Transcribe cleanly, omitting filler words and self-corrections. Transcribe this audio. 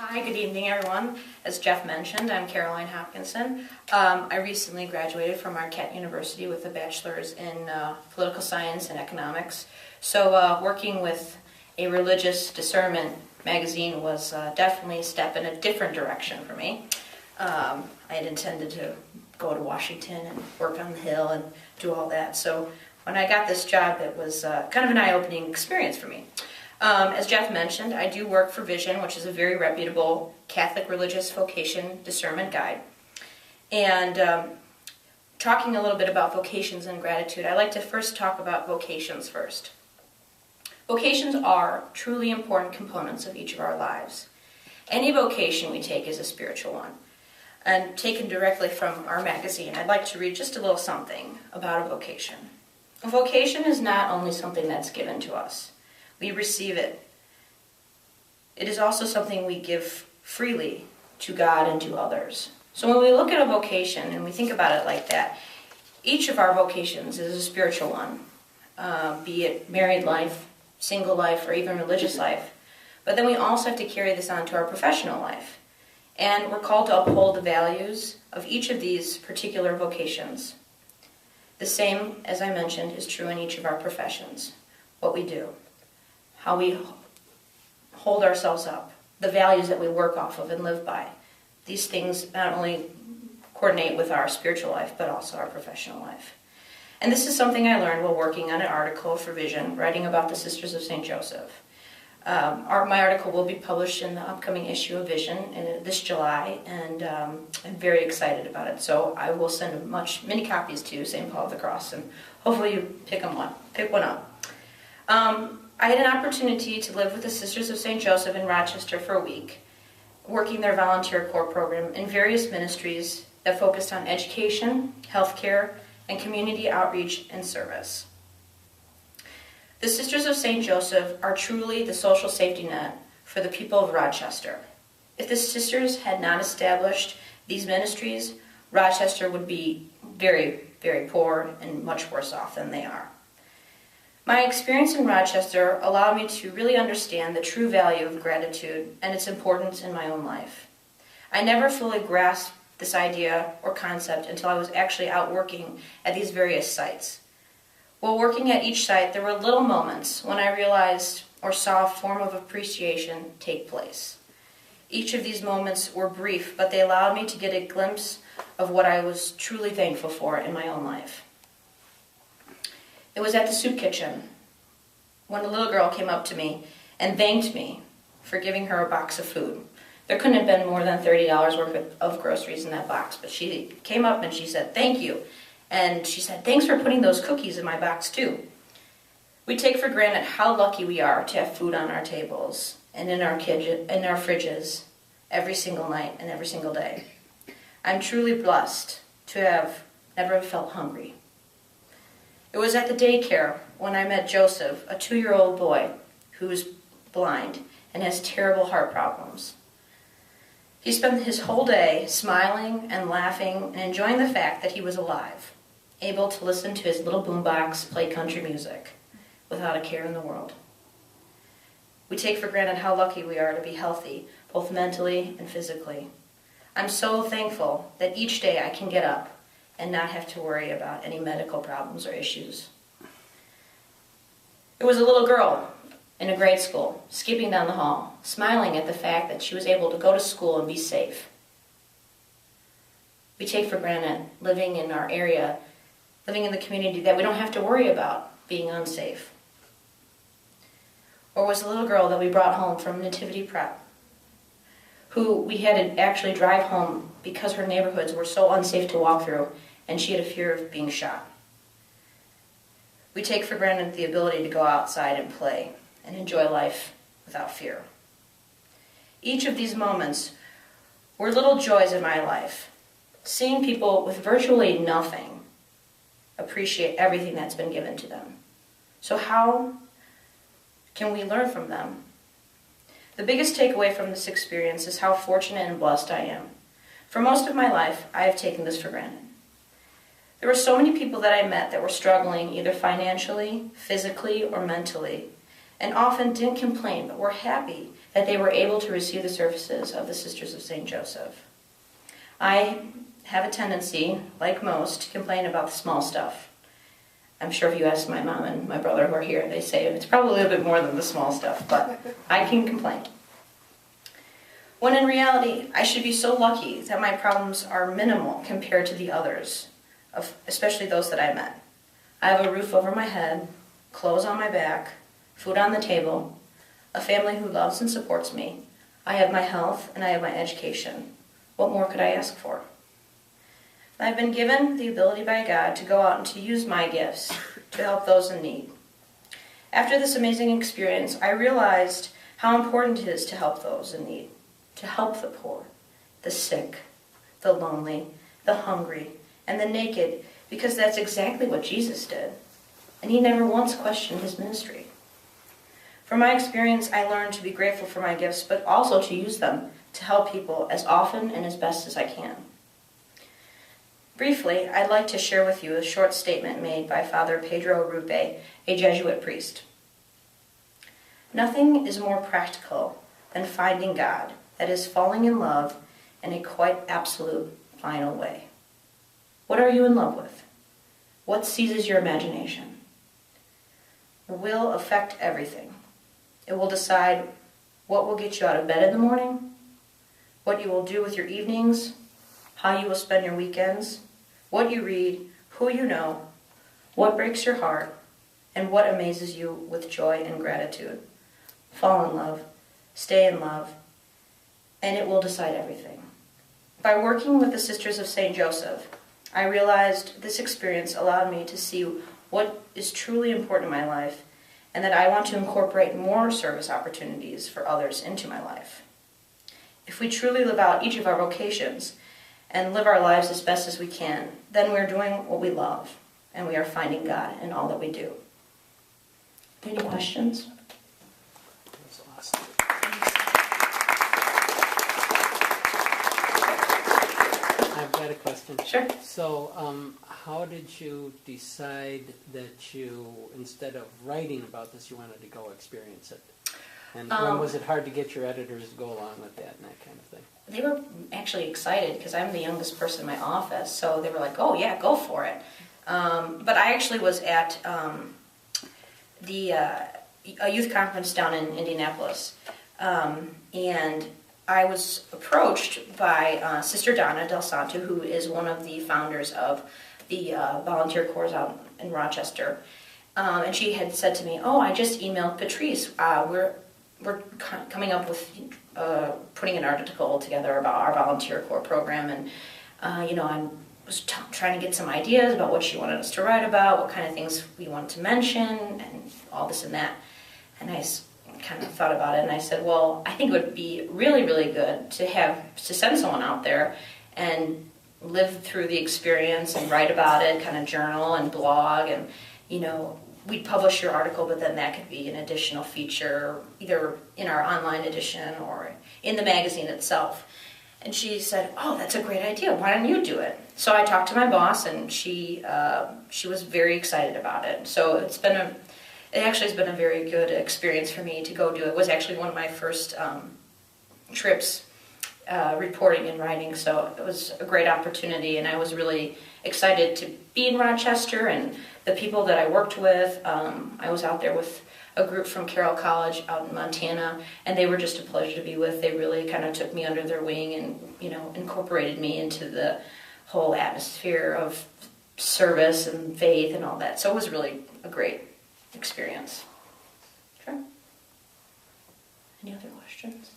Hi, good evening everyone. As Jeff mentioned, I'm Caroline Hopkinson. I recently graduated from Marquette University with a bachelor's in political science and economics. So working with a religious discernment magazine was definitely a step in a different direction for me. I had intended to go to Washington and work on the Hill and do all that. So when I got this job, it was kind of an eye-opening experience for me. As Jeff mentioned, I do work for Vision, which is a very reputable Catholic religious vocation discernment guide. And talking a little bit about vocations and gratitude, I'd like to first talk about vocations first. Vocations are truly important components of each of our lives. Any vocation we take is a spiritual one. And taken directly from our magazine, I'd like to read just a little something about a vocation. A vocation is not only something that's given to us. We receive it. It is also something we give freely to God and to others. So when we look at a vocation and we think about it like that, each of our vocations is a spiritual one, be it married life, single life, or even religious life. But then we also have to carry this on to our professional life. And we're called to uphold the values of each of these particular vocations. The same, as I mentioned, is true in each of our professions. What we do, how we hold ourselves up, the values that we work off of and live by. These things not only coordinate with our spiritual life, but also our professional life. And this is something I learned while working on an article for Vision, writing about the Sisters of St. Joseph. My article will be published in the upcoming issue of Vision this July, and I'm very excited about it. So I will send many copies to St. Paul of the Cross, and hopefully you pick one up. I had an opportunity to live with the Sisters of St. Joseph in Rochester for a week, working their volunteer corps program in various ministries that focused on education, healthcare, and community outreach and service. The Sisters of St. Joseph are truly the social safety net for the people of Rochester. If the sisters had not established these ministries, Rochester would be very, very poor and much worse off than they are. My experience in Rochester allowed me to really understand the true value of gratitude and its importance in my own life. I never fully grasped this idea or concept until I was actually out working at these various sites. While working at each site, there were little moments when I realized or saw a form of appreciation take place. Each of these moments were brief, but they allowed me to get a glimpse of what I was truly thankful for in my own life. It was at the soup kitchen when a little girl came up to me and thanked me for giving her a box of food. There couldn't have been more than $30 worth of groceries in that box, but she came up and she said, "Thank you." And she said, "Thanks for putting those cookies in my box too." We take for granted how lucky we are to have food on our tables and in our fridges every single night and every single day. I'm truly blessed to have never felt hungry. It was at the daycare when I met Joseph, a 2-year-old boy who's blind and has terrible heart problems. He spent his whole day smiling and laughing and enjoying the fact that he was alive, able to listen to his little boombox play country music without a care in the world. We take for granted how lucky we are to be healthy, both mentally and physically. I'm so thankful that each day I can get up and not have to worry about any medical problems or issues. There was a little girl in a grade school, skipping down the hall, smiling at the fact that she was able to go to school and be safe. We take for granted living in our area, living in the community, that we don't have to worry about being unsafe. Or was a little girl that we brought home from Nativity Prep, who we had to actually drive home because her neighborhoods were so unsafe to walk through, and she had a fear of being shot. We take for granted the ability to go outside and play and enjoy life without fear. Each of these moments were little joys in my life. Seeing people with virtually nothing appreciate everything that's been given to them. So how can we learn from them? The biggest takeaway from this experience is how fortunate and blessed I am. For most of my life, I have taken this for granted. There were so many people that I met that were struggling either financially, physically, or mentally, and often didn't complain, but were happy that they were able to receive the services of the Sisters of St. Joseph. I have a tendency, like most, to complain about the small stuff. I'm sure if you ask my mom and my brother who are here, they say it's probably a little bit more than the small stuff, but I can complain. When in reality, I should be so lucky that my problems are minimal compared to the others, especially those that I met. I have a roof over my head, clothes on my back, food on the table, a family who loves and supports me. I have my health and I have my education. What more could I ask for? I've been given the ability by God to go out and to use my gifts to help those in need. After this amazing experience, I realized how important it is to help those in need, to help the poor, the sick, the lonely, the hungry, and the naked, because that's exactly what Jesus did. And he never once questioned his ministry. From my experience, I learned to be grateful for my gifts, but also to use them to help people as often and as best as I can. Briefly, I'd like to share with you a short statement made by Father Pedro Rupe, a Jesuit priest. Nothing is more practical than finding God, that is, falling in love in a quite absolute, final way. What are you in love with? What seizes your imagination? It will affect everything. It will decide what will get you out of bed in the morning, what you will do with your evenings, how you will spend your weekends, what you read, who you know, what breaks your heart, and what amazes you with joy and gratitude. Fall in love, stay in love, and it will decide everything. By working with the Sisters of St. Joseph, I realized this experience allowed me to see what is truly important in my life, and that I want to incorporate more service opportunities for others into my life. If we truly live out each of our vocations and live our lives as best as we can, then we're doing what we love, and we are finding God in all that we do. Any questions? That's awesome. I've got a question. Sure. So, how did you decide that you, instead of writing about this, you wanted to go experience it? And when was it hard to get your editors to go along with that and that kind of thing? They were actually excited because I'm the youngest person in my office, so they were like, oh yeah, go for it. But I actually was at a youth conference down in Indianapolis, and I was approached by Sister Donna Del Santo, who is one of the founders of the volunteer corps out in Rochester. And she had said to me, oh, I just emailed Patrice. We're coming up with putting an article together about our volunteer corps program, and I was trying to get some ideas about what she wanted us to write about, what kind of things we wanted to mention, and all this and that. And I kind of thought about it, and I said, well, I think it would be really, really good to send someone out there and live through the experience and write about it, kind of journal and blog, and we'd publish your article, but then that could be an additional feature, either in our online edition or in the magazine itself. And she said, oh, that's a great idea. Why don't you do it? So I talked to my boss, and she was very excited about it. So it actually has been a very good experience for me to go do it. It was actually one of my first trips reporting and writing, so it was a great opportunity, and I was really excited to be in Rochester and the people that I worked with. I was out there with a group from Carroll College out in Montana, and they were just a pleasure to be with. They really kind of took me under their wing and incorporated me into the whole atmosphere of service and faith and all that. So it was really a great experience. Sure. Any other questions?